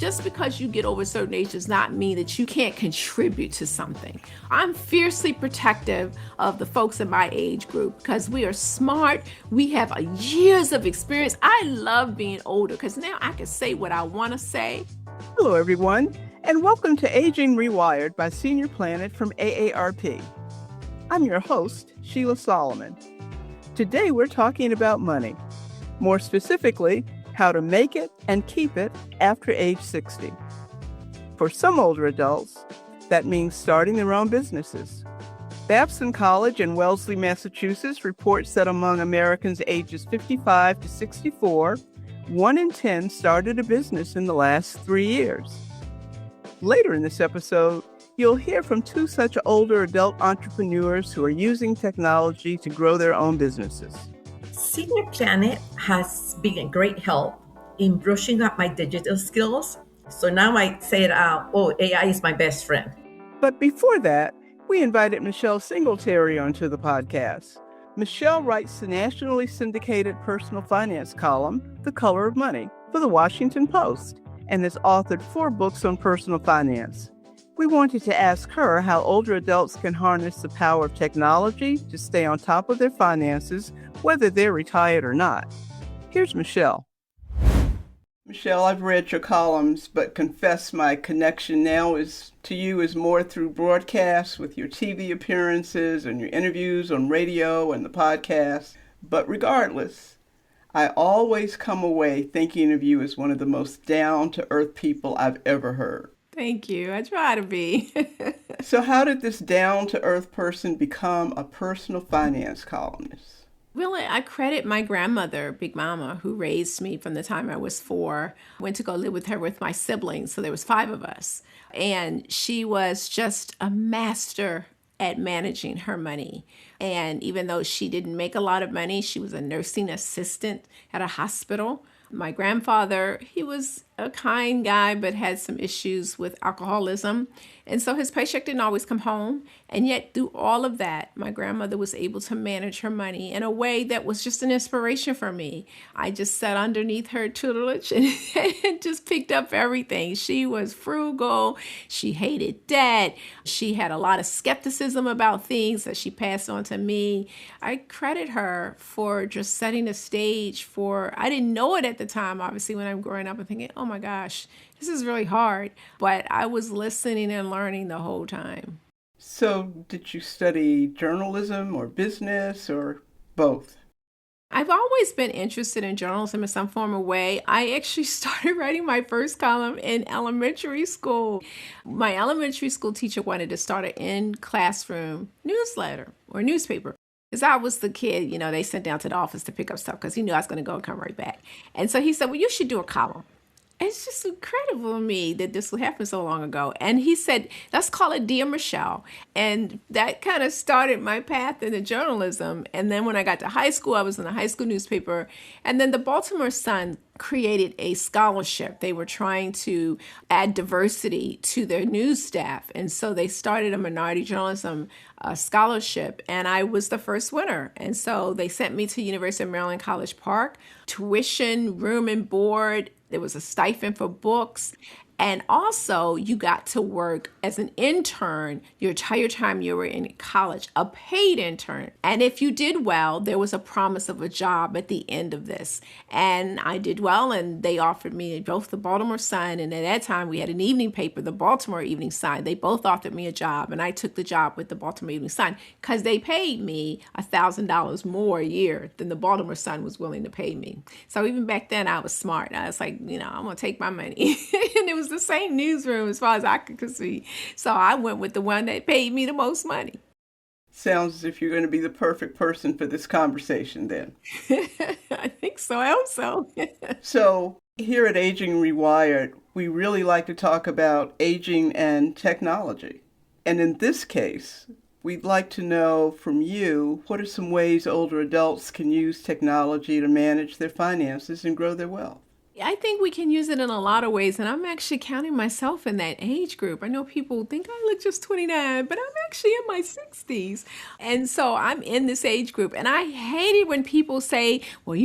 just because you get over a certain age does not mean that you can't contribute to something. I'm fiercely protective of the folks in my age group because we are smart. We have years of experience. I love being older because now I can say what I want to say. Hello, everyone, and welcome to Aging Rewired by Senior Planet from AARP. I'm your host, Sheila Solomon. Today, we're talking about money. More specifically, how to make it and keep it after age 60. For some older adults, that means starting their own businesses. Babson College in Wellesley, Massachusetts reports that among Americans ages 55 to 64, 1 in 10 started a business in the last 3 years. Later in this episode, you'll hear from two such older adult entrepreneurs who are using technology to grow their own businesses. Senior Planet has been a great help in brushing up my digital skills. So now I say AI is my best friend. But before that, we invited Michelle Singletary onto the podcast. Michelle writes the nationally syndicated personal finance column, The Color of Money, for the Washington Post, and has authored 4 books on personal finance. We wanted to ask her how older adults can harness the power of technology to stay on top of their finances, whether they're retired or not. Here's Michelle. Michelle, I've read your columns, but confess my connection now to you is more through broadcasts with your TV appearances and your interviews on radio and the podcast. But regardless, I always come away thinking of you as one of the most down-to-earth people I've ever heard. Thank you. I try to be. So how did this down-to-earth person become a personal finance columnist? Really, I credit my grandmother, Big Mama, who raised me from the time I was 4. Went to go live with her with my siblings, so there was 5 of us. And she was just a master at managing her money. And even though she didn't make a lot of money, she was a nursing assistant at a hospital. My grandfather, he was a kind guy, but had some issues with alcoholism. And so his paycheck didn't always come home. And yet through all of that, my grandmother was able to manage her money in a way that was just an inspiration for me. I just sat underneath her tutelage and just picked up everything. She was frugal. She hated debt. She had a lot of skepticism about things that she passed on to me. I credit her for just setting the stage for, I didn't know it at the time, obviously, when I'm growing up and thinking, oh my gosh, this is really hard. But I was listening and learning the whole time. So did you study journalism or business or both? I've always been interested in journalism in some form or way. I actually started writing my first column in elementary school. My elementary school teacher wanted to start an in-classroom newsletter or newspaper. Because I was the kid, they sent down to the office to pick up stuff because he knew I was going to go and come right back. And so he said, well, you should do a column. It's just incredible to me that this happened so long ago. And he said, let's call it Dear Michelle. And that kind of started my path into journalism. And then when I got to high school, I was in a high school newspaper. And then the Baltimore Sun created a scholarship. They were trying to add diversity to their news staff. And so they started a minority journalism scholarship, and I was the first winner. And so they sent me to University of Maryland College Park, tuition, room and board. There was a stipend for books. And also, you got to work as an intern your entire time you were in college, a paid intern. And if you did well, there was a promise of a job at the end of this. And I did well, and they offered me both the Baltimore Sun, and at that time we had an evening paper, the Baltimore Evening Sun. They both offered me a job, and I took the job with the Baltimore Evening Sun because they paid me $1,000 more a year than the Baltimore Sun was willing to pay me. So even back then, I was smart. I was like, I'm going to take my money. And it was the same newsroom as far as I could see. So I went with the one that paid me the most money. Sounds as if you're going to be the perfect person for this conversation then. I think so. I hope so. So here at Aging Rewired, we really like to talk about aging and technology. And in this case, we'd like to know from you, what are some ways older adults can use technology to manage their finances and grow their wealth? I think we can use it in a lot of ways, and I'm actually counting myself in that age group. I know people think I look just 29, but I'm actually in my 60s. And so I'm in this age group, and I hate it when people say, well,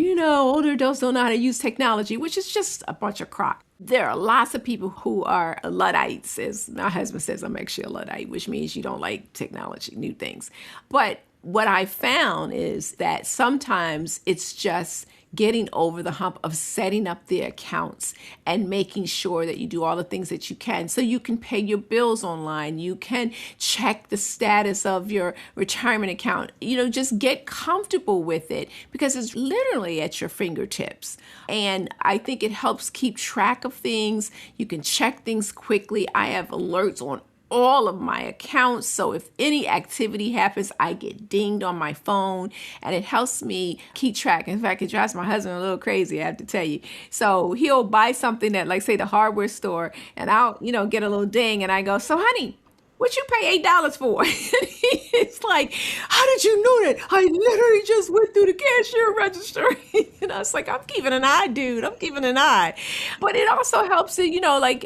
older adults don't know how to use technology, which is just a bunch of crock. There are lots of people who are Luddites. As my husband says, I'm actually a Luddite, which means you don't like technology, new things. But what I found is that sometimes it's just getting over the hump of setting up the accounts and making sure that you do all the things that you can. So you can pay your bills online. You can check the status of your retirement account. Just get comfortable with it because it's literally at your fingertips. And I think it helps keep track of things. You can check things quickly. I have alerts on all of my accounts. So if any activity happens, I get dinged on my phone and it helps me keep track. In fact, it drives my husband a little crazy, I have to tell you. So he'll buy something at, like, say, the hardware store, and I'll, get a little ding and I go, so honey, what you pay $8 for? It's like, how did you know that? I literally just went through the cashier register. It's like, I'm keeping an eye, dude. I'm keeping an eye. But it also helps it,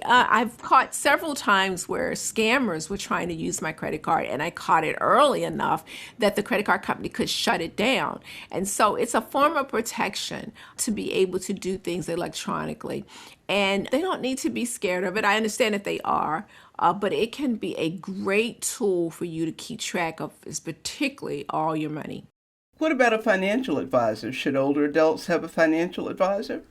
I've caught several times where scammers were trying to use my credit card, and I caught it early enough that the credit card company could shut it down. And so it's a form of protection to be able to do things electronically. And they don't need to be scared of it. I understand that they are, but it can be a great tool for you to keep track of, particularly all your money. What about a financial advisor? Should older adults have a financial advisor?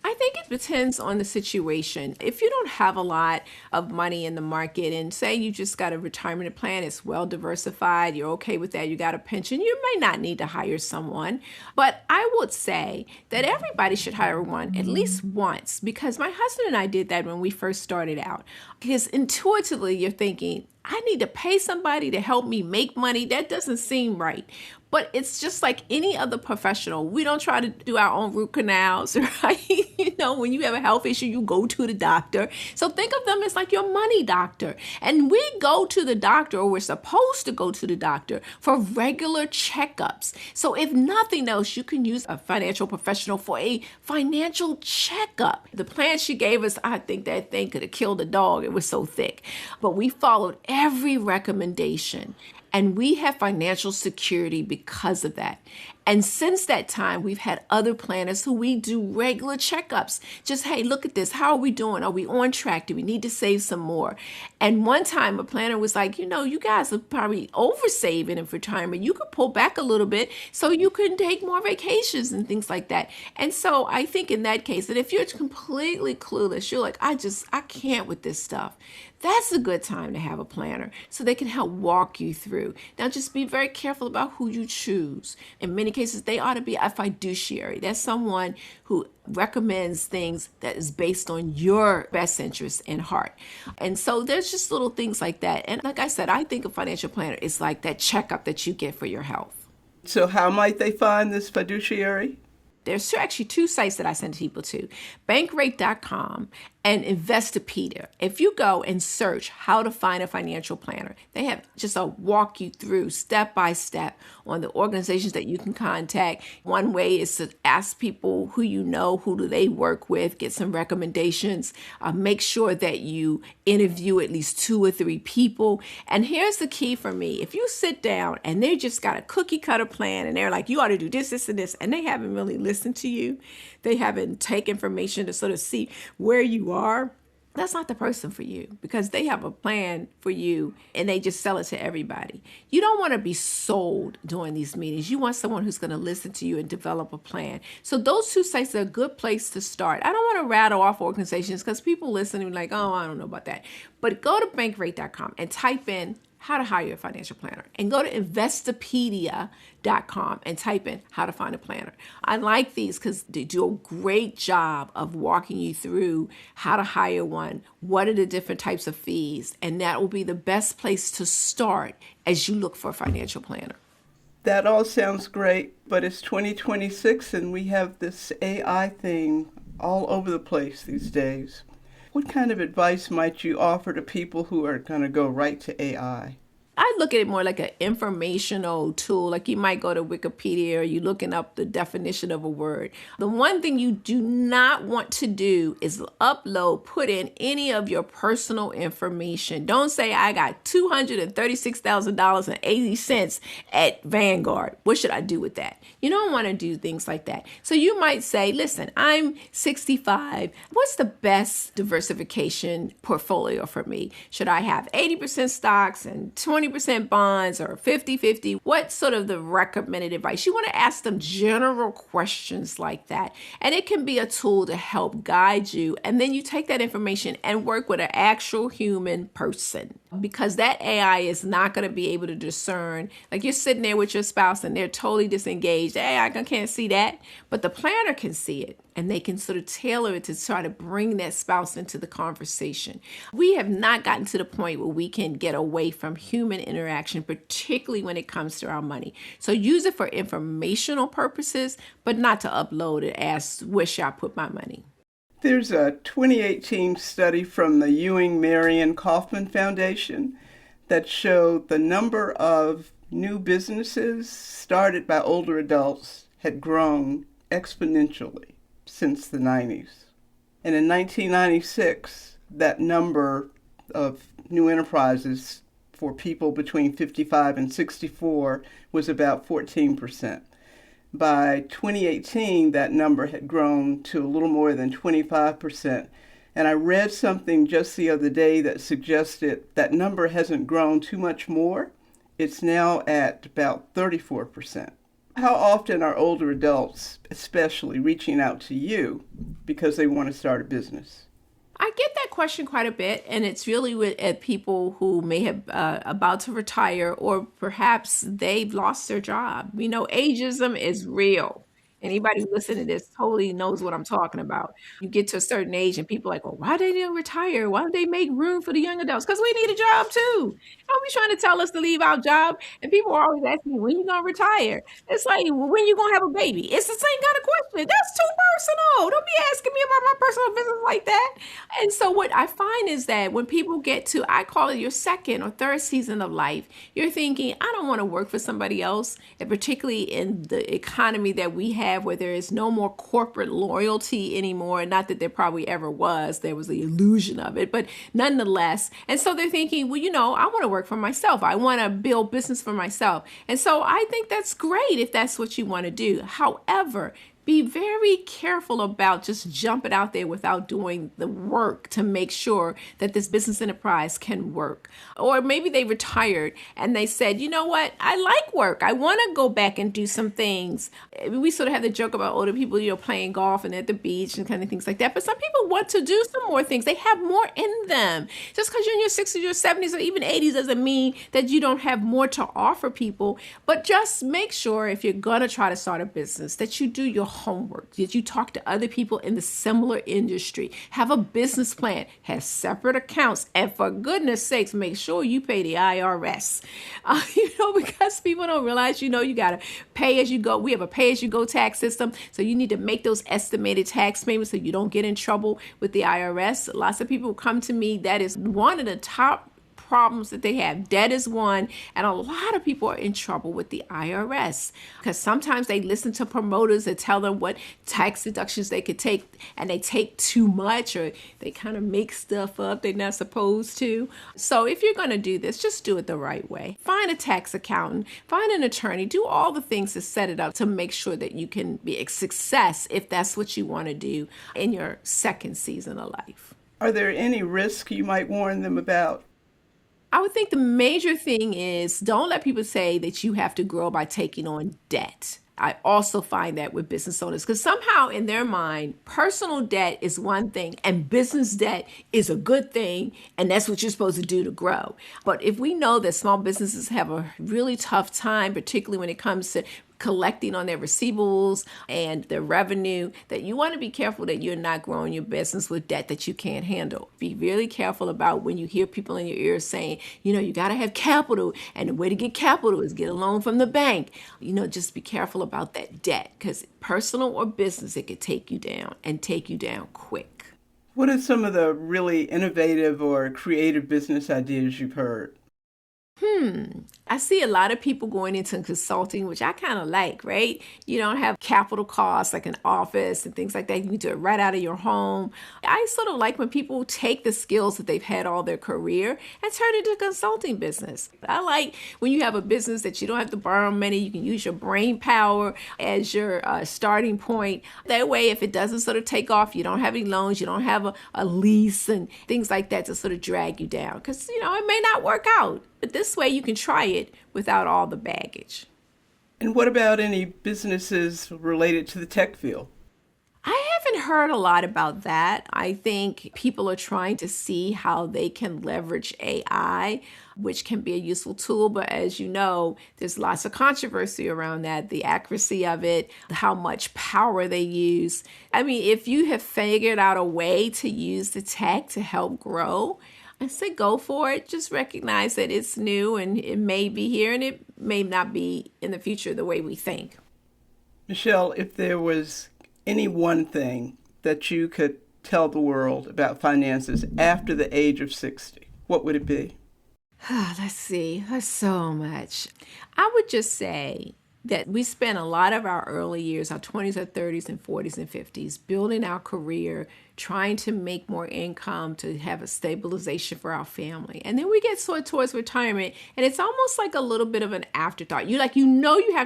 I think it depends on the situation. If you don't have a lot of money in the market and say you just got a retirement plan, it's well diversified, you're okay with that, you got a pension, you may not need to hire someone. But I would say that everybody should hire one at least once, because my husband and I did that when we first started out. Because intuitively you're thinking, I need to pay somebody to help me make money. That doesn't seem right. But it's just like any other professional. We don't try to do our own root canals, right? When you have a health issue, you go to the doctor. So think of them as like your money doctor. And we go to the doctor, or we're supposed to go to the doctor for regular checkups. So if nothing else, you can use a financial professional for a financial checkup. The plan she gave us, I think that thing could have killed a dog. It was so thick. But we followed every recommendation. And we have financial security because of that. And since that time, we've had other planners who we do regular checkups. Just, hey, look at this. How are we doing? Are we on track? Do we need to save some more? And one time a planner was like, you guys are probably over-saving in retirement. You could pull back a little bit so you can take more vacations and things like that. And so I think in that case, that if you're completely clueless, you're like, I can't with this stuff. That's a good time to have a planner so they can help walk you through. Now, just be very careful about who you choose. In many cases, they ought to be a fiduciary. That's someone who recommends things that is based on your best interest and heart. And so there's just little things like that. And like I said, I think a financial planner is like that checkup that you get for your health. So how might they find this fiduciary? There's actually two sites that I send people to, bankrate.com and Investopedia. If you go and search how to find a financial planner, they have just a walk you through step by step on the organizations that you can contact. One way is to ask people who you know, who do they work with, get some recommendations, make sure that you interview at least 2 or 3 people. And here's the key for me. If you sit down and they just got a cookie cutter plan and they're like, you ought to do this, this, and this, and they haven't really listened to you, they haven't taken information to sort of see where you are, that's not the person for you, because they have a plan for you and they just sell it to everybody. You don't want to be sold during these meetings. You want someone who's going to listen to you and develop a plan. So those 2 sites are a good place to start. I don't want to rattle off organizations because people listen and be like, oh, I don't know about that. But go to bankrate.com and type in how to hire a financial planner, and go to Investopedia.com and type in how to find a planner. I like these because they do a great job of walking you through how to hire one, what are the different types of fees, and that will be the best place to start as you look for a financial planner. That all sounds great, but it's 2026 and we have this AI thing all over the place these days. What kind of advice might you offer to people who are going to go right to AI? I look at it more like an informational tool. Like you might go to Wikipedia or you looking up the definition of a word. The one thing you do not want to do is put in any of your personal information. Don't say I got $236,080 at Vanguard. What should I do with that? You don't want to do things like that. So you might say, listen, I'm 65. What's the best diversification portfolio for me? Should I have 80% stocks and 20% bonds or 50-50? What's sort of the recommended advice? You want to ask them general questions like that. And it can be a tool to help guide you. And then you take that information and work with an actual human person, because that AI is not going to be able to discern. Like you're sitting there with your spouse and they're totally disengaged. Hey, I can't see that. But the planner can see it, and they can sort of tailor it to try to bring that spouse into the conversation. We have not gotten to the point where we can get away from human interaction, particularly when it comes to our money. So use it for informational purposes, but not to upload and ask, where should I put my money? There's a 2018 study from the Ewing Marion Kauffman Foundation that showed the number of new businesses started by older adults had grown exponentially since the 90s. And in 1996, that number of new enterprises for people between 55 and 64 was about 14%. By 2018, that number had grown to a little more than 25%. And I read something just the other day that suggested that number hasn't grown too much more. It's now at about 34%. How often are older adults, especially, reaching out to you because they want to start a business? I get that question quite a bit, and it's really at people who may have about to retire, or perhaps they've lost their job. Ageism is real. Anybody listening to this totally knows what I'm talking about. You get to a certain age and people are like, well, why they didn't retire? Why don't they make room for the young adults? Because we need a job too. Don't be trying to tell us to leave our job. And people are always asking me, when you going to retire? It's like, well, when you going to have a baby? It's the same kind of question. That's too personal. Don't be asking me about my personal business like that. And so what I find is that when people get to, I call it your second or third season of life, you're thinking, I don't want to work for somebody else. And particularly in the economy that we have, where there is no more corporate loyalty anymore. Not that there probably ever was. There was the illusion of it, but nonetheless. And so they're thinking, well, I want to work for myself. I want to build business for myself. And so I think that's great if that's what you want to do. However, be very careful about just jumping out there without doing the work to make sure that this business enterprise can work. Or maybe they retired and they said, you know what, I like work. I want to go back and do some things. We sort of have the joke about older people, playing golf and at the beach and kind of things like that. But some people want to do some more things. They have more in them. Just because you're in your 60s or 70s or even 80s doesn't mean that you don't have more to offer people. But just make sure if you're going to try to start a business that you do your homework, that you talk to other people in the similar industry, have a business plan, have separate accounts, and for goodness sakes, make sure you pay the IRS. Because people don't realize, you got to pay as you go. We have a pay as you go tax system. So you need to make those estimated tax payments so you don't get in trouble with the IRS. Lots of people come to me. That is one of the top problems that they have. Debt is one, and a lot of people are in trouble with the IRS because sometimes they listen to promoters that tell them what tax deductions they could take, and they take too much, or they kind of make stuff up they're not supposed to. So if you're going to do this, just do it the right way. Find a tax accountant, find an attorney, do all the things to set it up to make sure that you can be a success if that's what you want to do in your second season of life. Are there any risks you might warn them about? I would think the major thing is don't let people say that you have to grow by taking on debt. I also find that with business owners, because somehow in their mind, personal debt is one thing and business debt is a good thing, and that's what you're supposed to do to grow. But if we know that small businesses have a really tough time, particularly when it comes to collecting on their receivables and their revenue, that you want to be careful that you're not growing your business with debt that you can't handle. Be really careful about when you hear people in your ears saying, you got to have capital, and the way to get capital is get a loan from the bank. Just be careful about that debt, because personal or business, it could take you down and take you down quick. What are some of the really innovative or creative business ideas you've heard? I see a lot of people going into consulting, which I kind of like, right? You don't have capital costs like an office and things like that. You can do it right out of your home. I sort of like when people take the skills that they've had all their career and turn it into a consulting business. I like when you have a business that you don't have to borrow money, you can use your brain power as your starting point. That way, if it doesn't sort of take off, you don't have any loans, you don't have a lease and things like that to sort of drag you down because, it may not work out. But this way you can try it without all the baggage. And what about any businesses related to the tech field? I haven't heard a lot about that. I think people are trying to see how they can leverage AI, which can be a useful tool. But as you know, there's lots of controversy around that, the accuracy of it, how much power they use. I mean, if you have figured out a way to use the tech to help grow, I say go for it. Just recognize that it's new and it may be here and it may not be in the future the way we think. Michelle, if there was any one thing that you could tell the world about finances after the age of 60, what would it be? Let's see. There's so much. I would just say that we spent a lot of our early years, our 20s, our 30s, and 40s and 50s, building our career, trying to make more income to have a stabilization for our family. And then we get sort of towards retirement, and it's almost like a little bit of an afterthought. You have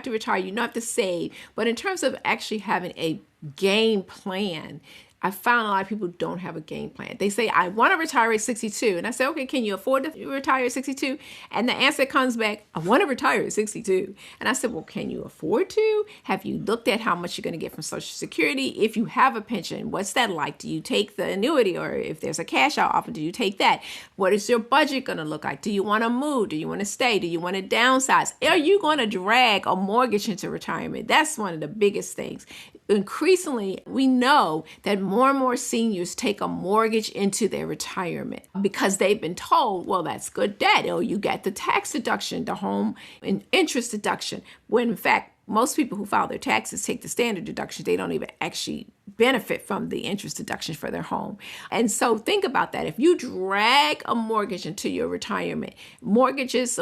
to retire, you have to save. But in terms of actually having a game plan, I found a lot of people don't have a game plan. They say, I want to retire at 62. And I say, okay, can you afford to retire at 62? And the answer comes back, I want to retire at 62. And I said, well, can you afford to? Have you looked at how much you're going to get from Social Security? If you have a pension, what's that like? Do you take the annuity? Or if there's a cash out offer, do you take that? What is your budget going to look like? Do you want to move? Do you want to stay? Do you want to downsize? Are you going to drag a mortgage into retirement? That's one of the biggest things. Increasingly, we know that more and more seniors take a mortgage into their retirement because they've been told, well, that's good debt. Oh, you get the tax deduction, the home and interest deduction. When in fact, most people who file their taxes take the standard deduction. They don't even actually benefit from the interest deduction for their home. And so think about that. If you drag a mortgage into your retirement, mortgages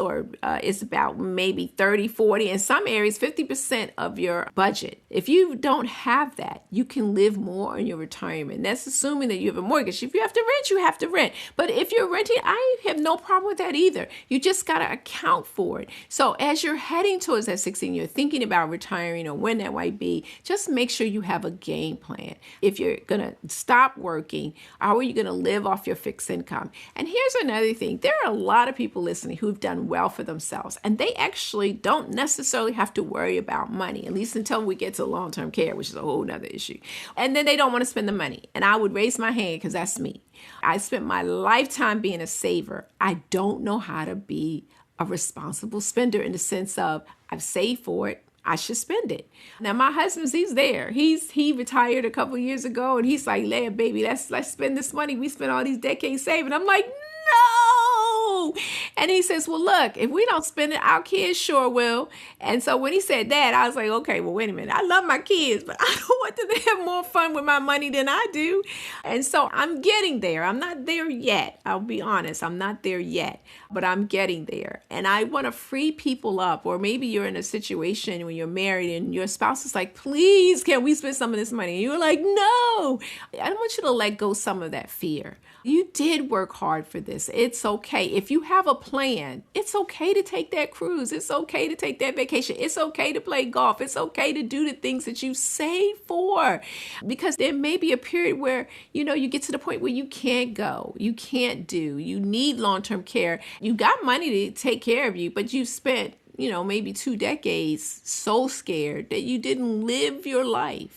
is about maybe 30, 40, in some areas, 50% of your budget. If you don't have that, you can live more in your retirement. That's assuming that you have a mortgage. If you have to rent, you have to rent. But if you're renting, I have no problem with that either. You just got to account for it. So as you're heading towards that 16, you're thinking about retiring or when that might be, just make sure you have a game plan. If you're going to stop working, how are you going to live off your fixed income? And here's another thing. There are a lot of people listening who've done well for themselves, and they actually don't necessarily have to worry about money, at least until we get to long-term care, which is a whole nother issue. And then they don't want to spend the money. And I would raise my hand because that's me. I spent my lifetime being a saver. I don't know how to be a responsible spender in the sense of I've saved for it. I should spend it. Now my he's there. He retired a couple years ago, and he's like, "Leah, baby, let's spend this money. We spent all these decades saving." I'm like, no. And he says, well, look, if we don't spend it, our kids sure will. And so when he said that, I was like, okay, well, wait a minute. I love my kids, but I don't want them to have more fun with my money than I do. And so I'm getting there. I'm not there yet. I'll be honest. I'm not there yet, but I'm getting there. And I want to free people up. Or maybe you're in a situation when you're married and your spouse is like, please, can we spend some of this money? And you're like, no. I want you to let go some of that fear. You did work hard for this. It's okay. If you have a plan, it's okay to take that cruise. It's okay to take that vacation. It's okay to play golf. It's okay to do the things that you saved for. Because there may be a period where, you get to the point where you can't go. You can't do. You need long-term care. You got money to take care of you, but you spent, maybe 2 decades so scared that you didn't live your life.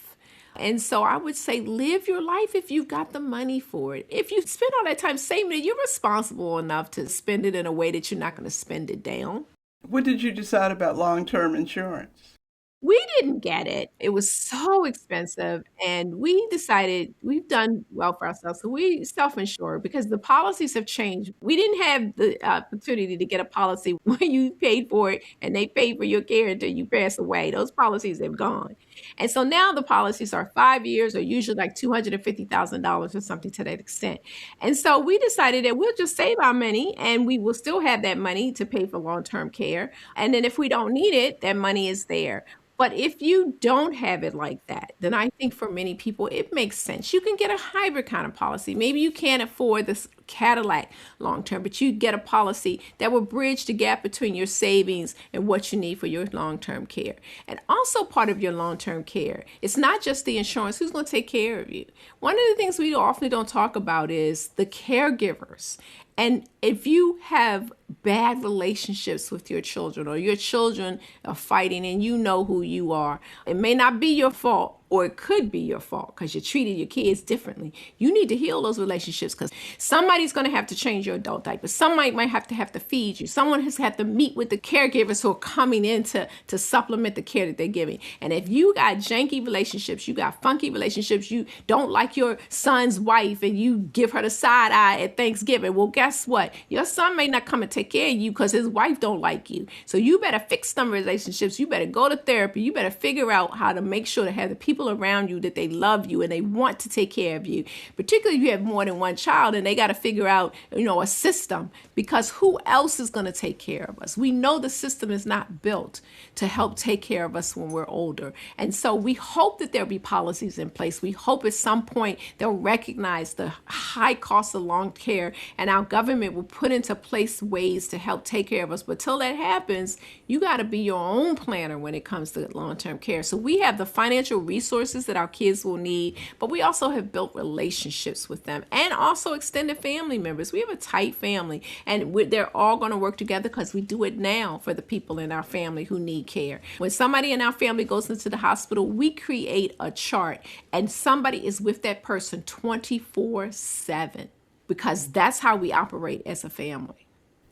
And so I would say live your life if you've got the money for it. If you spend all that time saving it, you're responsible enough to spend it in a way that you're not going to spend it down. What did you decide about long-term insurance? We didn't get it. It was so expensive. And we decided we've done well for ourselves. So we self-insured because the policies have changed. We didn't have the opportunity to get a policy when you paid for it and they paid for your care until you pass away. Those policies have gone. And so now the policies are 5 years or usually like $250,000 or something to that extent. And so we decided that we'll just save our money and we will still have that money to pay for long-term care. And then if we don't need it, that money is there. But if you don't have it like that, then I think for many people, it makes sense. You can get a hybrid kind of policy. Maybe you can't afford this Cadillac long term, but you get a policy that will bridge the gap between your savings and what you need for your long term care. And also, part of your long term care, it's not just the insurance. Who's going to take care of you? One of the things we often don't talk about is the caregivers. And if you have bad relationships with your children or your children are fighting and you know who you are, it may not be your fault or it could be your fault because you treated your kids differently. You need to heal those relationships because somebody's going to have to change your adult diaper. Somebody might have to feed you. Someone has had to meet with the caregivers who are coming in to supplement the care that they're giving. And if you got janky relationships, you got funky relationships, you don't like your son's wife and you give her the side eye at Thanksgiving, well, guess what? Your son may not come and take care of you because his wife don't like you. So you better fix some relationships. You better go to therapy. You better figure out how to make sure to have the people around you that they love you and they want to take care of you. Particularly if you have more than one child and they got to figure out, a system, because who else is going to take care of us? We know the system is not built to help take care of us when we're older. And so we hope that there'll be policies in place. We hope at some point they'll recognize the high cost of long care and our government will put into place ways to help take care of us. But till that happens, you got to be your own planner when it comes to long-term care. So we have the financial resources that our kids will need, but we also have built relationships with them and also extended family members. We have a tight family and they're all going to work together because we do it now for the people in our family who need care. When somebody in our family goes into the hospital, we create a chart and somebody is with that person 24/7 because that's how we operate as a family.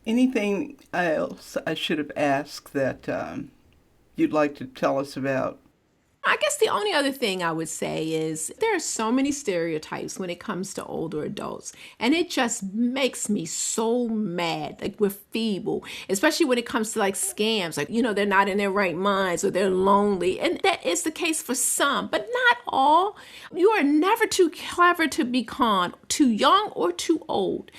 Anything else I should have asked that you'd like to tell us about? I guess the only other thing I would say is there are so many stereotypes when it comes to older adults, and it just makes me so mad. Like, we're feeble, especially when it comes to like scams, like, they're not in their right minds or they're lonely. And that is the case for some, but not all. You are never too clever to be conned, too young or too old.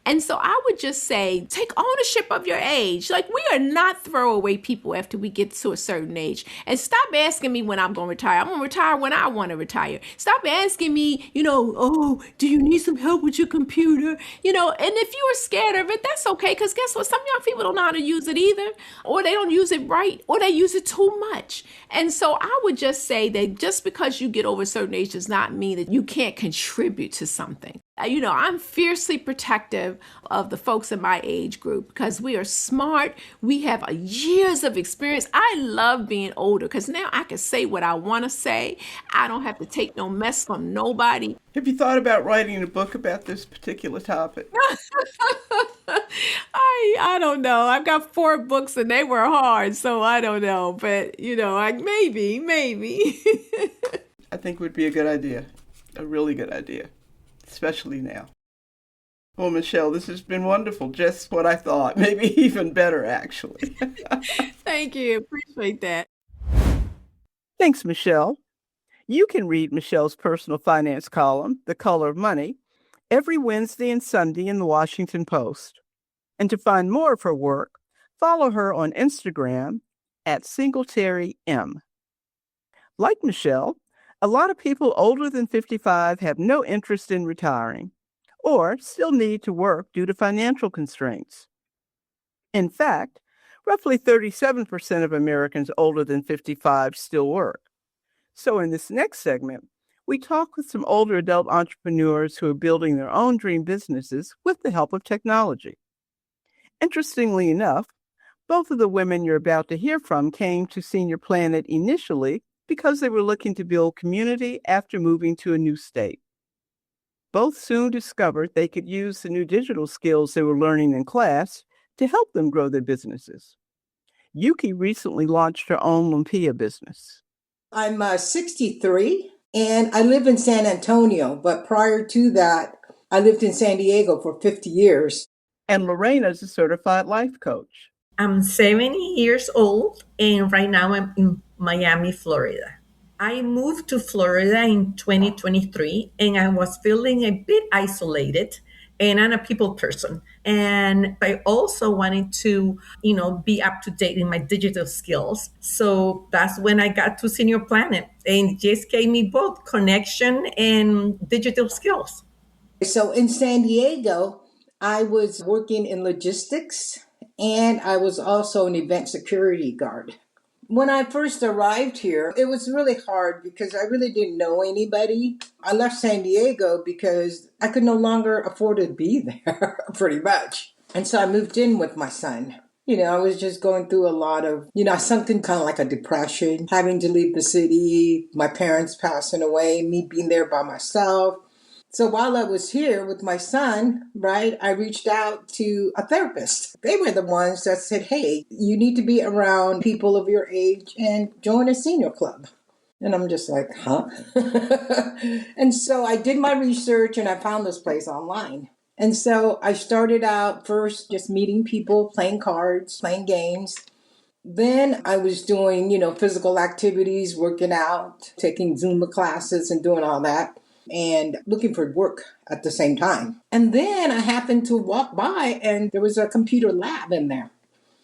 And so I would just say, take ownership of your age. Like, we are not throwaway people after we get to a certain age. And stop asking me when I'm going to retire. I'm going to retire when I want to retire. Stop asking me, oh, do you need some help with your computer? And if you are scared of it, that's okay. Because guess what? Some young people don't know how to use it either. Or they don't use it right. Or they use it too much. And so I would just say that just because you get over a certain age does not mean that you can't contribute to something. I'm fiercely protective of the folks in my age group because we are smart. We have years of experience. I love being older because now I can say what I want to say. I don't have to take no mess from nobody. Have you thought about writing a book about this particular topic? I don't know. I've got 4 books and they were hard, so I don't know. But, maybe. I think it would be a good idea, a really good idea. Especially now. Well, Michelle, this has been wonderful. Just what I thought. Maybe even better, actually. Thank you. Appreciate that. Thanks, Michelle. You can read Michelle's personal finance column, The Color of Money, every Wednesday and Sunday in the Washington Post. And to find more of her work, follow her on Instagram at SingleTerryM. Like Michelle, a lot of people older than 55 have no interest in retiring or still need to work due to financial constraints. In fact, roughly 37% of Americans older than 55 still work. So in this next segment, we talk with some older adult entrepreneurs who are building their own dream businesses with the help of technology. Interestingly enough, both of the women you're about to hear from came to Senior Planet initially because they were looking to build community after moving to a new state. Both soon discovered they could use the new digital skills they were learning in class to help them grow their businesses. Yuki recently launched her own lumpia business. I'm 63 and I live in San Antonio, but prior to that, I lived in San Diego for 50 years. And Lorena is a certified life coach. I'm 70 years old, and right now I'm in Miami, Florida. I moved to Florida in 2023 and I was feeling a bit isolated, and I'm a people person. And I also wanted to, be up to date in my digital skills. So that's when I got to Senior Planet, and it just gave me both connection and digital skills. So in San Diego, I was working in logistics and I was also an event security guard. When I first arrived here, it was really hard because I really didn't know anybody. I left San Diego because I could no longer afford to be there, pretty much. And so I moved in with my son. I was just going through a lot of, something kind of like a depression, having to leave the city, my parents passing away, me being there by myself. So while I was here with my son, right, I reached out to a therapist. They were the ones that said, hey, you need to be around people of your age and join a senior club. And I'm just like, huh? And so I did my research and I found this place online. And so I started out first just meeting people, playing cards, playing games. Then I was doing, physical activities, working out, taking Zumba classes and doing all that, and looking for work at the same time. And then I happened to walk by and there was a computer lab in there.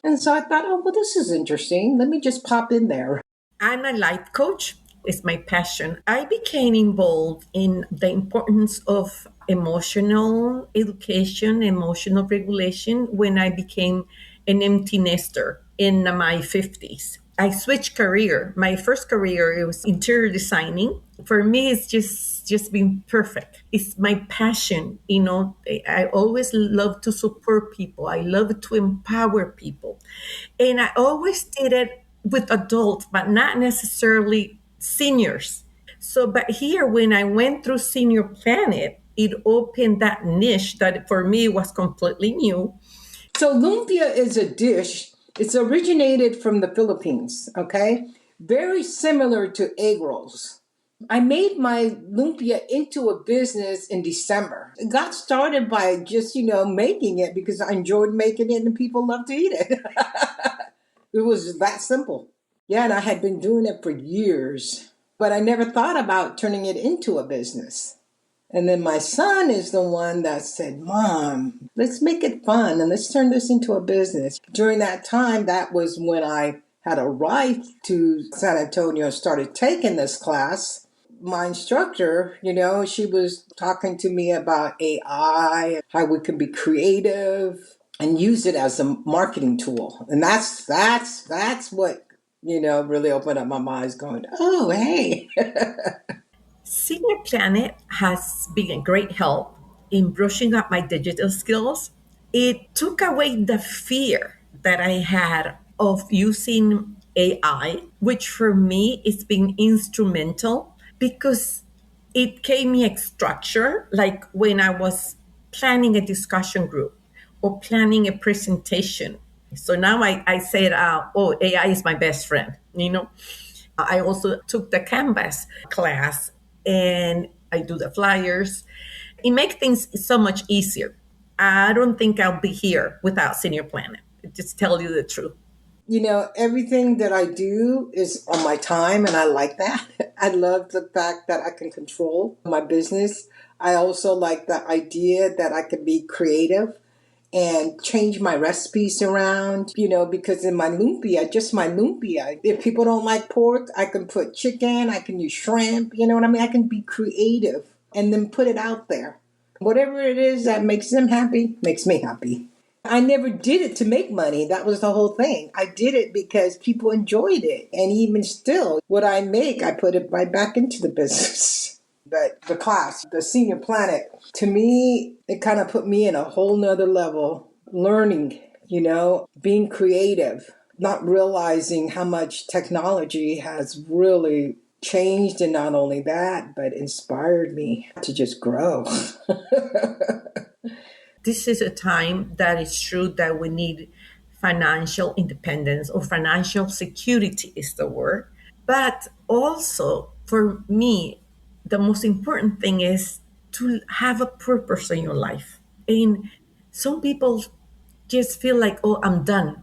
And so I thought, oh, well, this is interesting. Let me just pop in there. I'm a life coach. It's my passion. I became involved in the importance of emotional education, emotional regulation when I became an empty nester in my 50s. I switched career. My first career, it was interior designing. For me, it's just been perfect. It's my passion. I always love to support people. I love to empower people. And I always did it with adults, but not necessarily seniors. So, but here, when I went through Senior Planet, it opened that niche that for me was completely new. So lumpia is a dish. It's originated from the Philippines, okay? Very similar to egg rolls. I made my lumpia into a business in December. It got started by just, making it because I enjoyed making it and people love to eat it. It was that simple. Yeah, and I had been doing it for years, but I never thought about turning it into a business. And then my son is the one that said, Mom, let's make it fun and let's turn this into a business. During that time, that was when I had arrived to San Antonio and started taking this class. My instructor, she was talking to me about AI, how we could be creative and use it as a marketing tool. And that's what, really opened up my eyes going, oh, hey. Senior Planet has been a great help in brushing up my digital skills. It took away the fear that I had of using AI, which for me has been instrumental because it gave me a structure, like when I was planning a discussion group or planning a presentation. So now I said, oh, AI is my best friend. I also took the Canvas class and I do the flyers. It makes things so much easier. I don't think I'll be here without Senior Planet. Just tell you the truth. Everything that I do is on my time, and I like that. I love the fact that I can control my business. I also like the idea that I can be creative and change my recipes around, because in my lumpia, if people don't like pork, I can put chicken, I can use shrimp, you know what I mean? I can be creative and then put it out there. Whatever it is that makes them happy, makes me happy. I never did it to make money. That was the whole thing. I did it because people enjoyed it. And even still, what I make, I put it right back into the business. But the class, the Senior Planet, to me, it kind of put me in a whole nother level, learning, being creative, not realizing how much technology has really changed. And not only that, but inspired me to just grow. This is a time that is true that we need financial independence or financial security is the word. But also for me, the most important thing is to have a purpose in your life. And some people just feel like, oh, I'm done.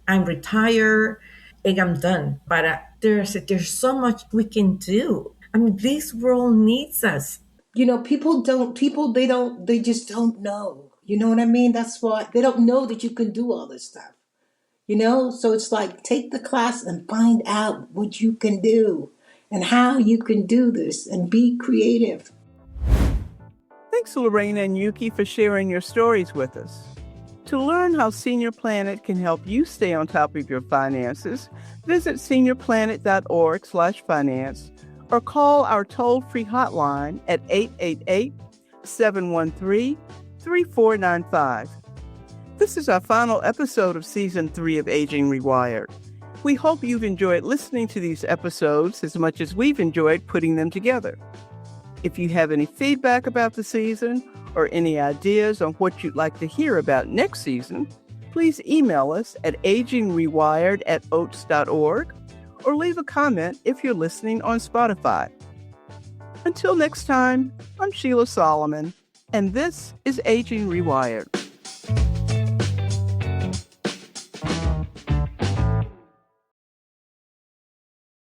I'm retired and I'm done. But There's so much we can do. I mean, this world needs us. They just don't know. You know what I mean? That's why they don't know that you can do all this stuff. So it's like take the class and find out what you can do and how you can do this and be creative. Thanks, Lorena and Yuki, for sharing your stories with us. To learn how Senior Planet can help you stay on top of your finances, visit seniorplanet.org/finance or call our toll-free hotline at 888-713-3495. This is our final episode of Season 3 of Aging Rewired. We hope you've enjoyed listening to these episodes as much as we've enjoyed putting them together. If you have any feedback about the season or any ideas on what you'd like to hear about next season, please email us at agingrewired@oats.org or leave a comment if you're listening on Spotify. Until next time, I'm Sheila Solomon, and this is Aging Rewired.